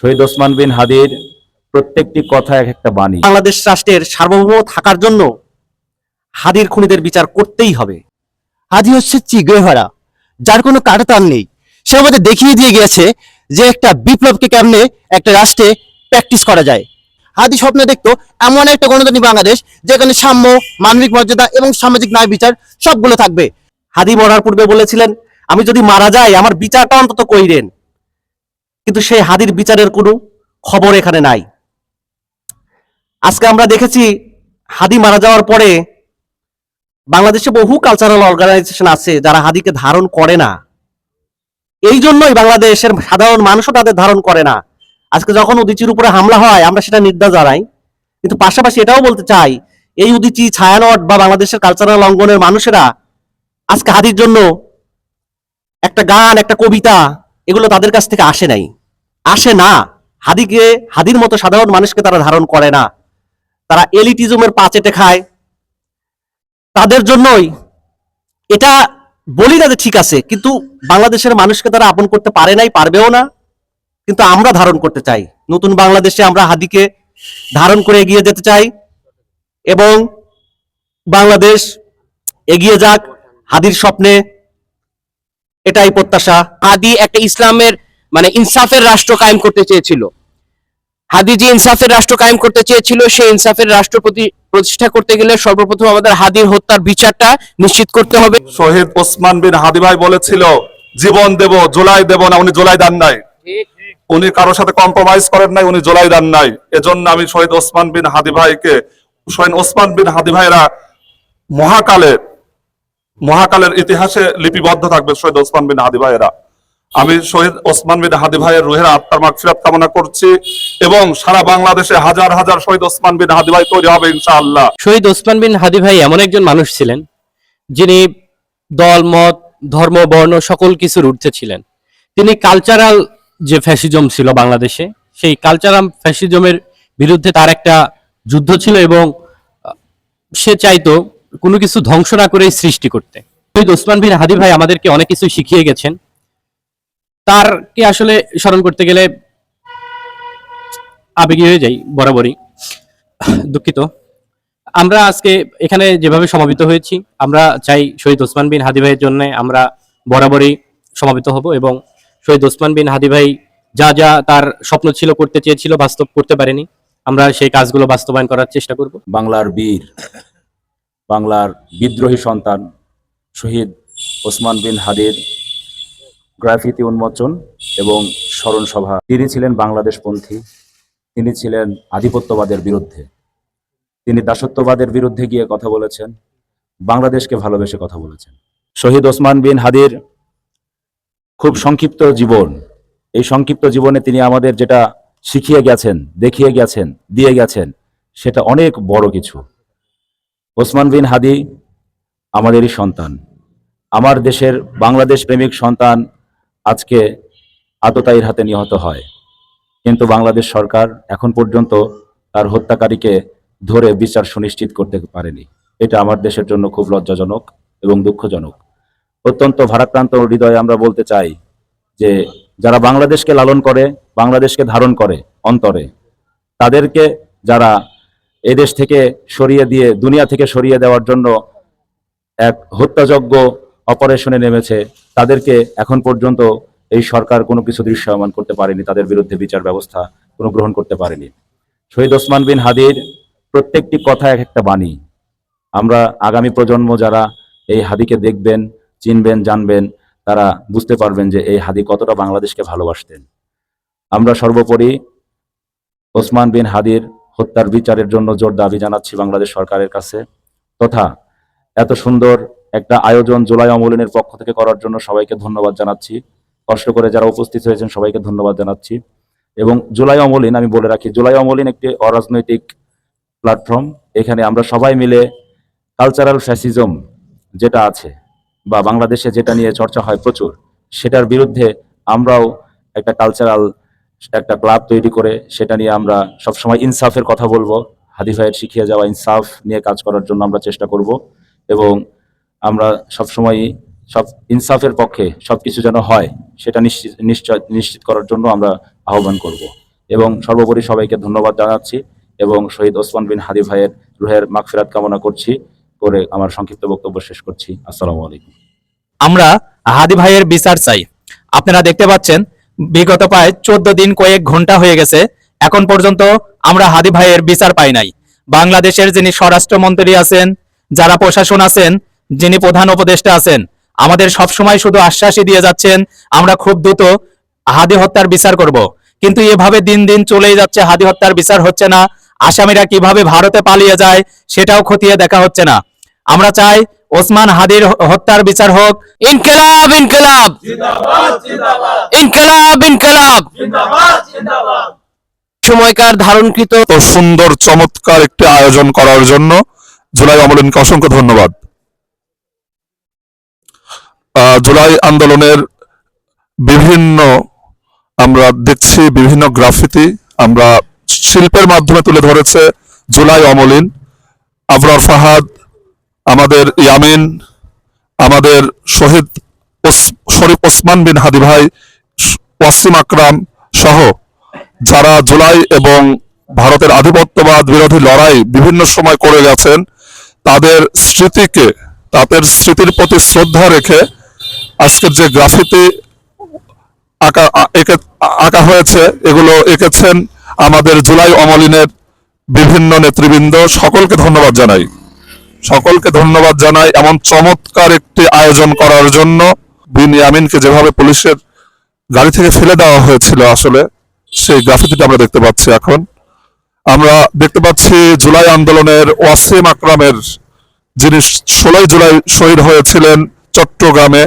শহীদ ওসমান বিন হাদির প্রত্যেকটি কথা এক একটা বাণী। বাংলাদেশ রাষ্ট্রের সার্বভৌম থাকার জন্য হাদির খুনিদের বিচার করতেই হবে। হাদি হচ্ছে চিগেভারা, যার কোনো কাটাতার নেই। সে আমাদের দেখিয়ে দিয়ে গেছে যে একটা বিপ্লবকে কেমনে একটা রাষ্ট্রে প্র্যাকটিস করা যায়। হাদি স্বপ্ন দেখতো এমন একটা গণতান্ত্রিক বাংলাদেশ যেখানে সাম্য, মানবিক মর্যাদা এবং সামাজিক ন্যায় বিচার সবগুলো থাকবে। হাদি মরার পূর্বে বলেছিলেন, আমি যদি মারা যাই আমার বিচারটা অন্তত কইরেন। কিন্তু সেই হাদির বিচারের কোনো খবর এখানে নাই। আজকে আমরা দেখেছি হাদি মারা যাওয়ার পরে বাংলাদেশে বহু কালচারাল অর্গানাইজেশন আছে যারা হাদিকে ধারণ করে না। এই জন্যই বাংলাদেশের সাধারণ মানুষও তাদের ধারণ করে না। আজকে যখন উদীচীর উপরে হামলা হয় আমরা সেটা নিন্দা জানাই, কিন্তু পাশাপাশি এটাও বলতে চাই এই উদীচী, ছায়ানট বা বাংলাদেশের কালচারাল অঙ্গনের মানুষেরা আজকে হাদির জন্য একটা গান, একটা কবিতা, এগুলো তাদের কাছ থেকে আসে না। হাদির মতো সাধারণ মানুষকে তারা ধারণ করে না। তারা এলিটিজমের পা চেটে খায়। তাদের জন্যই এটা বলি না যে ঠিক আছে, কিন্তু বাংলাদেশের মানুষকে তারা আপন করতে পারে নাই, পারবেও না। কিন্তু আমরা ধারণ করতে চাই। নতুন বাংলাদেশে আমরা হাদিকে ধারণ করে এগিয়ে যেতে চাই এবং বাংলাদেশ এগিয়ে যাক হাদির স্বপ্নে, এটাই প্রত্যাশা। হাদি একটা ইসলামের ইনসাফের রাষ্ট্র কায়েম করতে চেয়েছিল। হাদি যে ইনসাফের রাষ্ট্র কায়েম করতে চেয়েছিল, সেই ইনসাফের রাষ্ট্র প্রতিষ্ঠা করতে গেলে সর্বপ্রথম আমাদের হাদির হত্যার বিচারটা নিশ্চিত করতে হবে। শহীদ ওসমান বিন হাদি ভাই বলেছিল, জীবন দেব, জুলাই দেব না। উনি জুলাই দেন নাই, উনি কারোর সাথে কম্প্রোমাইজ করেন নাই, উনি জুলাই দেন নাই। এজন্য আমি শহীদ ওসমান বিন হাদি ভাইকে, শহীদ ওসমান বিন হাদি ভাইরা মহাকালের ইতিহাসে লিপিবদ্ধ থাকবে। শহীদ ওসমান বিন হাদি ভাইয়েরা, আমি শহীদ ওসমান বিন হাদি ভাইয়ের রুহের আত্মার মাগফিরাত কামনা করছি এবং সারা বাংলাদেশে হাজার হাজার শহীদ ওসমান বিন হাদি ভাই তৈরি হবে ইনশাআল্লাহ। শহীদ ওসমান বিন হাদি ভাই এমন একজন মানুষ ছিলেন যিনি দল, মত, ধর্ম, বর্ণ সকল কিছুর ঊর্ধ্বে ছিলেন। তিনি কালচারাল যে ফ্যাসিজম ছিল বাংলাদেশে, সেই কালচারাল ফ্যাসিজমের বিরুদ্ধে তার একটা যুদ্ধ ছিল এবং সে চাইতো কোনো কিছু ধ্বংস না করে সৃষ্টি করতে। শহীদ ওসমান বিন হাদি ভাই আমাদেরকে অনেক কিছু শিখিয়ে গেছেন। তারকে আসলে স্মরণ করতে গেলে আবেগী হয়ে যাই বরাবরই, দুঃখিত। আমরা আজকে এখানে যেভাবে সমাবেত হয়েছি, আমরা চাই শহীদ ওসমান বিন হাদি ভাইয়ের জন্য আমরা বরাবরই সমাবেত হব এবং শহীদ ওসমান বিন হাদি ভাই যা যা তার স্বপ্ন ছিল, করতে চেয়েছিল, বাস্তব করতে পারেনি, আমরা সেই কাজগুলো বাস্তবায়ন করার চেষ্টা করব। বাংলার বীর, বাংলার বিদ্রোহী সন্তান শহীদ ওসমান বিন হাদির গ্রাফিতি উন্মোচন এবং স্মরণ সভা। তিনি ছিলেন বাংলাদেশপন্থী, তিনি ছিলেন আধিপত্যবাদের বিরুদ্ধে, তিনি দাসত্ববাদের বিরুদ্ধে গিয়ে কথা বলেছেন, বাংলাদেশকে ভালোবেসে কথা বলেছেন। শহীদ ওসমান বিন হাদির খুব সংক্ষিপ্ত জীবন, এই সংক্ষিপ্ত জীবনে তিনি আমাদের যেটা শিখিয়ে গেছেন, দেখিয়ে গেছেন, দিয়ে গেছেন, সেটা অনেক বড় কিছু। ওসমান বিন হাদি আমাদেরই সন্তান, আমার দেশের বাংলাদেশ প্রেমিক সন্তান আজকে আততায়ীর হাতে নিহত হয়, কিন্তু বাংলাদেশ সরকার এখন পর্যন্ত তার হত্যাকারীকে ধরে বিচার সুনিশ্চিত করতে পারেনি। এটা আমার দেশের জন্য খুব লজ্জাজনক এবং দুঃখজনক। অত্যন্ত ভারাক্রান্ত হৃদয়ে আমরা বলতে চাই যে যারা বাংলাদেশকে লালন করে, বাংলাদেশকে ধারণ করে অন্তরে, তাদেরকে যারা এদেশ থেকে সরিয়ে দিয়ে, দুনিয়া থেকে সরিয়ে দেওয়ার জন্য এক হত্যাযজ্ঞ অপারেশনে নেমেছে, তাদেরকে এখন পর্যন্ত এই সরকার কোনো কিছু দৃশ্যমান করতে পারেনি, তাদের বিরুদ্ধে বিচার ব্যবস্থা কোনো গ্রহণ করতে পারেনি। শহীদ ওসমান বিন হাদির প্রত্যেকটি কথা এক একটা বাণী। আমরা আগামী প্রজন্ম যারা এই হাদিকে দেখবেন, চিনবেন, জানবেন, তারা বুঝতে পারবেন যে এই হাদি কতটা বাংলাদেশকে ভালোবাসতেন। আমরা সর্বোপরি ওসমান বিন হাদির হত্যার বিচারের জন্য জোর দাবি জানাচ্ছি বাংলাদেশ সরকারের কাছে, তথা এত সুন্দর একটা আয়োজন জুলাই অমলিনের পক্ষ থেকে করার জন্য সবাইকে ধন্যবাদ জানাচ্ছি। কষ্ট করে যারা উপস্থিত হয়েছেন সবাইকে ধন্যবাদ জানাচ্ছি। এবং জুলাই অমলিন, আমি বলে রাখি, জুলাই অমলিন একটি অরাজনৈতিক প্ল্যাটফর্ম। এখানে আমরা সবাই মিলে কালচারাল ফ্যাসিজম যেটা আছে বা বাংলাদেশে যেটা নিয়ে চর্চা হয় প্রচুর, সেটার বিরুদ্ধে আমরাও একটা কালচারাল একটা ক্লাব তৈরি করে সেটা নিয়ে আমরা সবসময় ইনসাফের কথা বলবো। হাদি ভাইয়ের শিখিয়ে যাওয়া ইনসাফ নিয়ে কাজ করার জন্য আমরা চেষ্টা করব এবং আমরা সবসময়ই সব ইনসাফের পক্ষে সবকিছু যেন হয় সেটা নিশ্চিত করার জন্য আমরা আহ্বান করব। এবং সর্বোপরি সবাইকে ধন্যবাদ জানাচ্ছি এবং শহীদ ওসমান বিন হাদি ভাইয়ের রুহের মাগফিরাত কামনা করছি করে আমার সংক্ষিপ্ত বক্তব্য শেষ করছি। আসসালামু আলাইকুম। আমরা হাদি ভাইয়ের বিচার চাই। আপনারা দেখতে পাচ্ছেন বিগত প্রায় 14 দিন কয়েক ঘন্টা হয়ে গেছে, এখন পর্যন্ত আমরা হাদি ভাইয়ের বিচার পাই নাই। বাংলাদেশের যিনি স্বরাষ্ট্রমন্ত্রী আছেন, যারা প্রশাসন আছেন, যিনি প্রধান উপদেষ্টা আছেন, আমাদের সবসময় শুধু আশ্বাসই দিয়ে যাচ্ছেন আমরা খুব দ্রুত হাদি হত্যার বিচার করব, কিন্তু এভাবে দিন দিন চলেই যাচ্ছে, হাদি হত্যার বিচার হচ্ছে না। আসামিরা কিভাবে ভারতে পালিয়ে যায় সেটাও খতিয়ে দেখা হচ্ছে না। আমরা চাই ওসমান হাদির হত্যার বিচার হোক। ইনকিলাব ইনকিলাব ইনকিলাব ইনকিলাব সময়কার ধারণকৃত তো সুন্দর চমৎকার একটি আয়োজন করার জন্য জুলাই অমলিনকে অসংখ্য ধন্যবাদ। জুলাই আন্দোলনের বিভিন্ন আমরা দেখছি বিভিন্ন গ্রাফিতি আমরা শিল্পের মাধ্যমে তুলে ধরেছে জুলাই অমলিন, আবরার ফাহাদ, আমাদের ইয়ামিন, আমাদের শহীদ শরীফ ওসমান বিন হাদি ভাই, ওয়াসিম আকরাম সহ যারা জুলাই এবং ভারতের আধিপত্যবাদ বিরোধী লড়াই বিভিন্ন সময় করে গেছেন, তাদের স্মৃতিকে, তাদের স্মৃতির প্রতি শ্রদ্ধা রেখে আজকের যে গ্রাফিতি আঁকা হয়েছে, এগুলো এঁকেছেন আমাদের জুলাই অমলিনের বিভিন্ন নেতৃবৃন্দ। সকলকে ধন্যবাদ জানাই, সকলকে ধন্যবাদ জানাই এমন চমৎকার একটি আয়োজন করার জন্য। বিন ইয়ামিনকে যেভাবে পুলিশের গাড়ি থেকে ফেলে দেওয়া হয়েছিল, আসলে সেই গ্রাফিতিটা আমরা দেখতে পাচ্ছি। এখন আমরা দেখতে পাচ্ছি জুলাই আন্দোলনের ওয়াসিম আকরামের, যিনি 16 জুলাই শহীদ হয়েছিলেন চট্টগ্রামে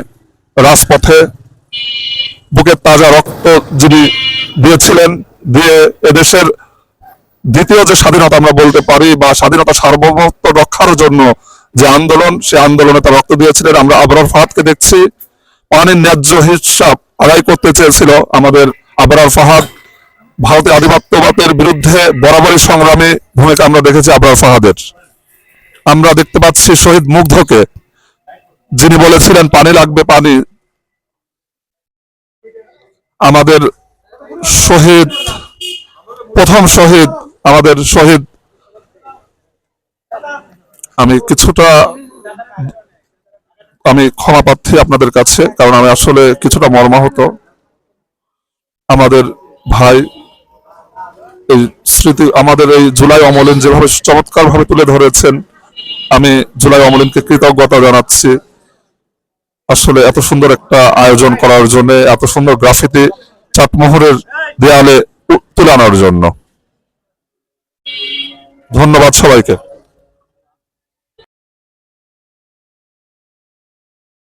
রাজপথে, বুকের তাজা রক্ত যিনি দিয়েছিলেন, দিয়ে এদেশের দ্বিতীয় যে স্বাধীনতা আমরা বলতে পারি বা স্বাধীনতা সার্বভৌমত্ব রক্ষার জন্য যে আন্দোলন, সে আন্দোলনে তার রক্ত দিয়েছিলেন। আমরা আবরার ফাহাদকে দেখছি, পানির ন্যায্য হিসাব আদায় করতে চেয়েছিল আমাদের আবরার ফাহাদ। ভারতের আধিপত্যবাদের বিরুদ্ধে বরাবরই সংগ্রামী ভূমিকা আমরা দেখেছি আবরার ফাহাদের। আমরা দেখতে পাচ্ছি শহীদ মুগ্ধকে, যিনি বলেছিলেন পানি লাগবে পানি। আমাদের শহীদ, প্রথম শহীদ, আমাদের শহীদ, আমি ক্ষমা প্রার্থী আপনাদের কাছে, কারণ আমি আসলে কিছুটা মর্মাহত। আমাদের ভাই এই স্মৃতি, আমাদের এই জুলাই অমলিন যেভাবে চমৎকার ভাবে তুলে ধরেছেন, আমি জুলাই অমলিনকে কৃতজ্ঞতা জানাচ্ছি। আসলে এত সুন্দর একটা আয়োজন করার জন্য, এত সুন্দর গ্রাফিতি চাটমোহরের দেয়ালে তুলে আনার জন্য ধন্যবাদ সবাইকে।